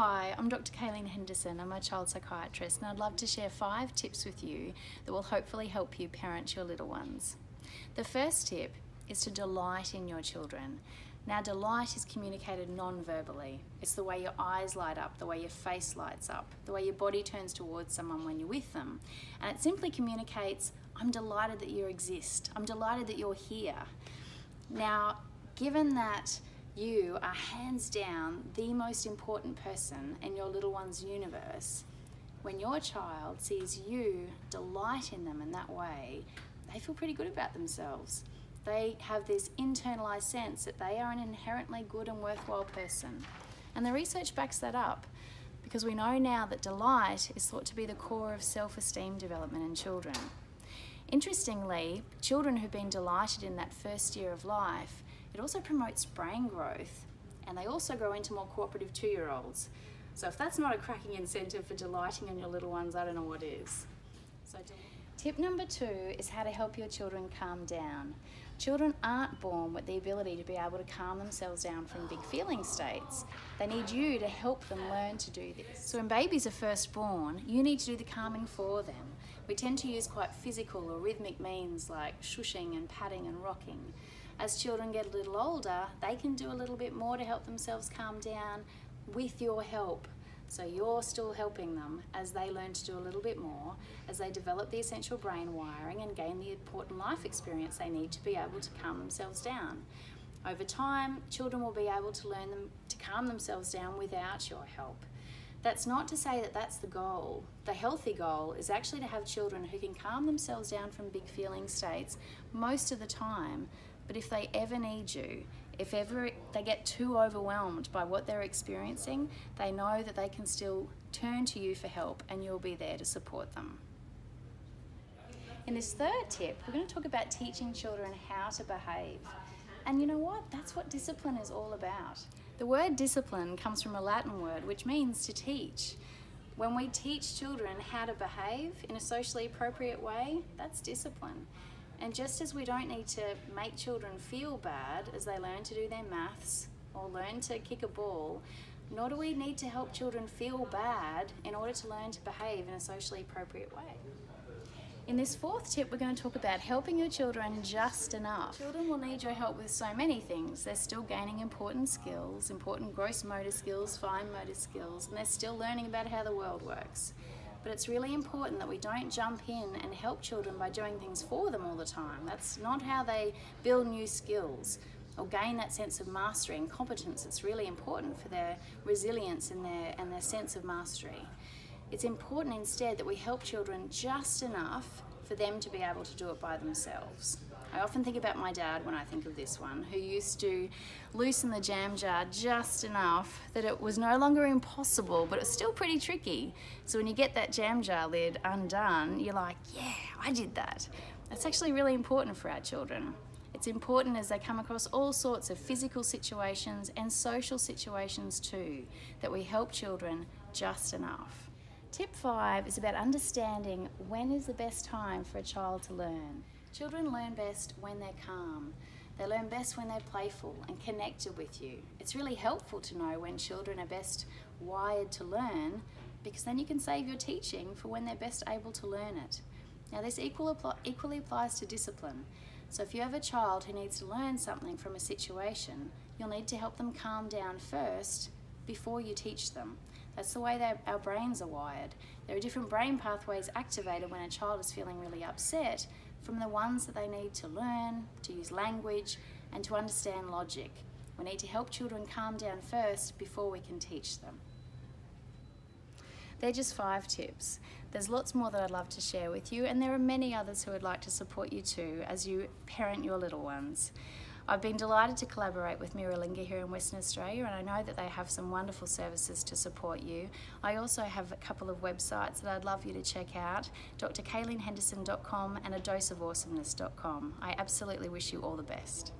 Hi, I'm Dr. Kaylene Henderson. I'm a child psychiatrist and I'd love to share 5 tips with you that will hopefully help you parent your little ones. The first tip is to delight in your children. Now, delight is communicated non-verbally. It's the way your eyes light up, the way your face lights up, the way your body turns towards someone when you're with them. And it simply communicates, I'm delighted that you exist. I'm delighted that you're here. Now, given that you are hands down the most important person in your little one's universe, when your child sees you delight in them in that way, they feel pretty good about themselves. They have this internalized sense that they are an inherently good and worthwhile person. And the research backs that up, because we know now that delight is thought to be the core of self-esteem development in children. Interestingly, children who've been delighted in that first year of life, it also promotes brain growth, and they also grow into more cooperative 2-year-olds. So if that's not a cracking incentive for delighting in your little ones, I don't know what is. Tip number 2 is how to help your children calm down. Children aren't born with the ability to be able to calm themselves down from big feeling states. They need you to help them learn to do this. So when babies are first born, you need to do the calming for them. We tend to use quite physical or rhythmic means like shushing and patting and rocking. As children get a little older, they can do a little bit more to help themselves calm down with your help. So you're still helping them as they learn to do a little bit more, as they develop the essential brain wiring and gain the important life experience they need to be able to calm themselves down. Over time, children will be able to learn them to calm themselves down without your help. That's not to say that that's the goal. The healthy goal is actually to have children who can calm themselves down from big feeling states most of the time, but if they ever need you, if ever they get too overwhelmed by what they're experiencing, they know that they can still turn to you for help and you'll be there to support them. In this third tip, we're going to talk about teaching children how to behave. And you know what? That's what discipline is all about. The word discipline comes from a Latin word which means to teach. When we teach children how to behave in a socially appropriate way, that's discipline. And just as we don't need to make children feel bad as they learn to do their maths or learn to kick a ball, nor do we need to help children feel bad in order to learn to behave in a socially appropriate way. In this fourth tip, we're going to talk about helping your children just enough. Children will need your help with so many things. They're still gaining important skills, important gross motor skills, fine motor skills, and they're still learning about how the world works. But it's really important that we don't jump in and help children by doing things for them all the time. That's not how they build new skills or gain that sense of mastery and competence. It's really important for their resilience and their sense of mastery. It's important instead that we help children just enough for them to be able to do it by themselves. I often think about my dad when I think of this one, who used to loosen the jam jar just enough that it was no longer impossible, but it was still pretty tricky. So when you get that jam jar lid undone, you're like, yeah, I did that. That's actually really important for our children. It's important as they come across all sorts of physical situations and social situations too, that we help children just enough. Tip 5 is about understanding when is the best time for a child to learn. Children learn best when they're calm. They learn best when they're playful and connected with you. It's really helpful to know when children are best wired to learn, because then you can save your teaching for when they're best able to learn it. Now, this equally applies to discipline. So if you have a child who needs to learn something from a situation, you'll need to help them calm down first before you teach them. That's the way our brains are wired. There are different brain pathways activated when a child is feeling really upset from the ones that they need to learn, to use language, and to understand logic. We need to help children calm down first before we can teach them. They're just 5 tips. There's lots more that I'd love to share with you, and there are many others who would like to support you too as you parent your little ones. I've been delighted to collaborate with Meerilinga here in Western Australia, and I know that they have some wonderful services to support you. I also have a couple of websites that I'd love you to check out, drkaylenehenderson.com and adoseofawesomeness.com. I absolutely wish you all the best.